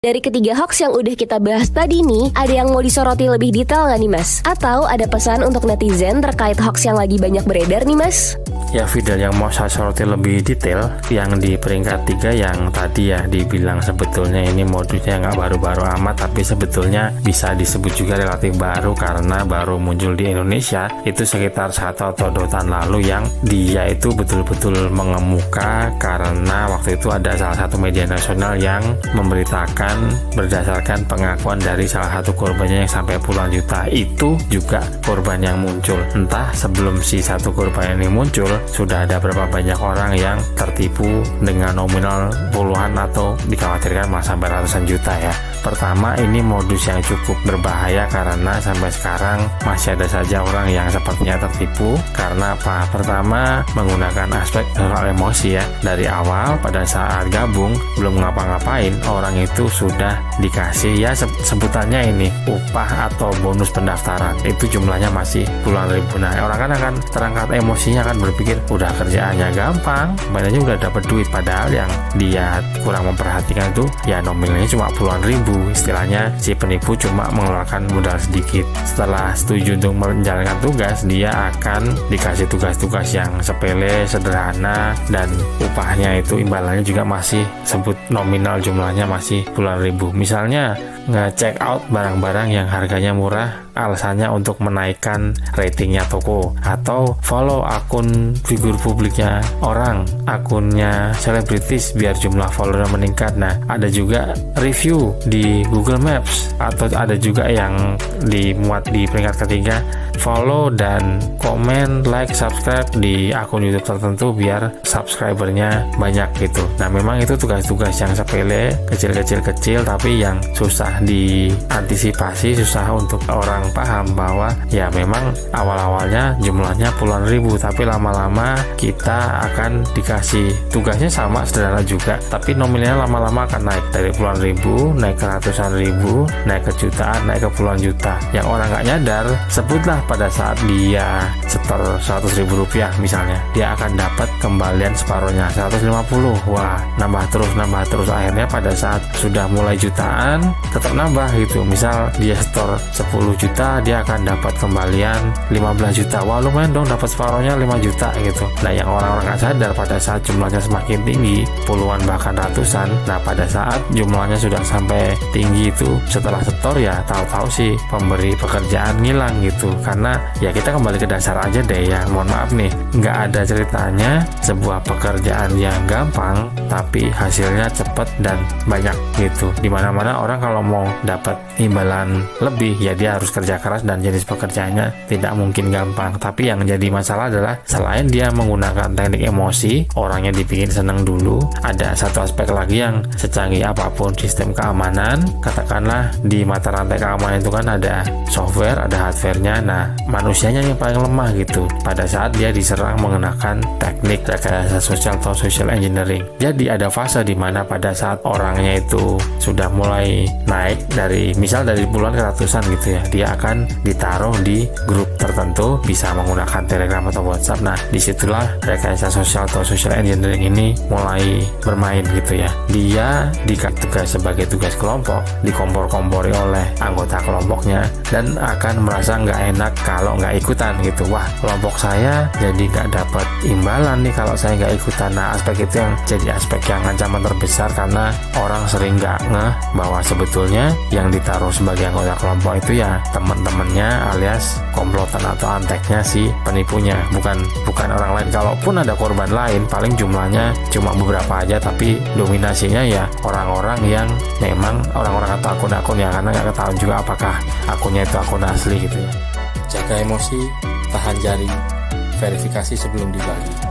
Dari ketiga hoax yang udah kita bahas tadi nih, ada yang mau disoroti lebih detail nggak nih Mas? Atau ada pesan untuk netizen terkait hoax yang lagi banyak beredar nih Mas? Ya, Fidel, yang mau saya soroti lebih detail yang di peringkat 3 yang tadi ya dibilang sebetulnya ini modusnya nggak baru-baru amat, tapi sebetulnya bisa disebut juga relatif baru karena baru muncul di Indonesia itu sekitar 1 atau 2 tahun lalu, yang dia itu betul-betul mengemuka karena waktu itu ada salah satu media nasional yang memberitakan berdasarkan pengakuan dari salah satu korbannya yang sampai puluhan juta. Itu juga korban yang muncul. Entah sebelum si satu korban ini muncul sudah ada berapa banyak orang yang tertipu dengan nominal puluhan atau dikhawatirkan malah sampai ratusan juta ya. Pertama, ini modus yang cukup berbahaya karena sampai sekarang masih ada saja orang yang sepertinya tertipu. Karena apa? Pertama, menggunakan aspek soal emosi ya. Dari awal pada saat gabung belum ngapa-ngapain, orang itu sudah dikasih ya sebutannya ini upah atau bonus pendaftaran. Itu jumlahnya masih puluhan ribu. Nah, orang kan akan terangkat emosinya, kan berpikir udah kerjaannya gampang, banyak udah dapat duit, padahal yang dia kurang memperhatikan itu ya nominalnya cuma puluhan ribu. Istilahnya si penipu cuma mengeluarkan modal sedikit. Setelah setuju untuk menjalankan tugas, dia akan dikasih tugas-tugas yang sepele, sederhana, dan upahnya itu imbalannya juga masih sebut nominal, jumlahnya masih puluhan ribu. Misalnya nge-check out barang-barang yang harganya murah, alasannya untuk menaikkan ratingnya toko, atau follow akun figur publiknya orang, akunnya selebritis biar jumlah follower meningkat. Nah, ada juga review di Google Maps, atau ada juga yang dimuat di peringkat ketiga, follow dan komen, like, subscribe di akun YouTube tertentu biar subscribernya banyak gitu. Nah, memang itu tugas-tugas yang sepele, kecil-kecil, tapi yang susah diantisipasi, susah untuk orang paham bahwa ya memang awal-awalnya jumlahnya puluhan ribu, tapi lama-lama kita akan dikasih tugasnya sama, sederhana juga, tapi nominalnya lama-lama akan naik dari puluhan ribu, naik ke ratusan ribu, naik ke jutaan, naik ke puluhan juta. Yang orang nggak nyadar, sebutlah pada saat dia setor 100 ribu rupiah misalnya, dia akan dapat kembalian separuhnya 150. Wah, nambah terus, akhirnya pada saat sudah mulai jutaan tetap nambah gitu. Misal dia setor 10 juta, dia akan dapat kembalian 15 juta. Wah, lumayan dong, dapat separuhnya 5 juta gitu. Nah, yang orang-orang nggak sadar, pada saat jumlahnya semakin tinggi, puluhan bahkan ratusan, nah pada saat jumlahnya sudah sampai tinggi itu, setelah setor ya tahu-tahu sih pemberi pekerjaan ngilang gitu. Karena ya kita kembali ke dasar aja deh ya, mohon maaf nih, nggak ada ceritanya sebuah pekerjaan yang gampang tapi hasilnya cepat dan banyak gitu. Dimana-mana orang kalau mau dapat imbalan lebih ya dia harus kerja keras dan jenis pekerjaannya tidak mungkin gampang. Tapi yang jadi masalah adalah selain dia menggunakan teknik emosi, orangnya dibikin seneng dulu, ada satu aspek lagi yang secanggih apapun sistem keamanan, katakanlah di mata rantai keamanan itu kan ada software, ada hardware-nya. Nah, manusianya yang paling lemah gitu pada saat dia diserang menggunakan teknik rekayasa sosial atau social engineering. Jadi ada fase di mana pada saat orangnya itu sudah mulai naik dari misal dari puluhan ke ratusan gitu ya, dia akan ditaruh di grup tertentu, bisa menggunakan Telegram atau WhatsApp. Nah, disitulah rekayasa sosial atau social engineering ini mulai bermain gitu ya. Dia dikasih tugas sebagai tugas kelompok, dikompor-kompori oleh anggota kelompoknya, dan akan merasa nggak enak kalau nggak ikutan gitu. Wah, kelompok saya jadi nggak dapat imbalan nih kalau saya nggak ikutan. Nah, aspek itu yang jadi aspek yang ancaman terbesar, karena orang sering nggak ngeh bahwa sebetulnya yang ditaruh sebagai anggota kelompok itu ya teman-temannya alias komplotan atau anteknya si penipunya, bukan orang lain. Kalaupun ada korban lain, paling jumlahnya cuma beberapa aja, tapi dominasinya ya orang-orang yang memang orang-orang atau akun-akun ya, karena nggak ketahuan juga apakah akunnya itu akun asli gitu ya. Jaga emosi, tahan jari, verifikasi sebelum dibagi.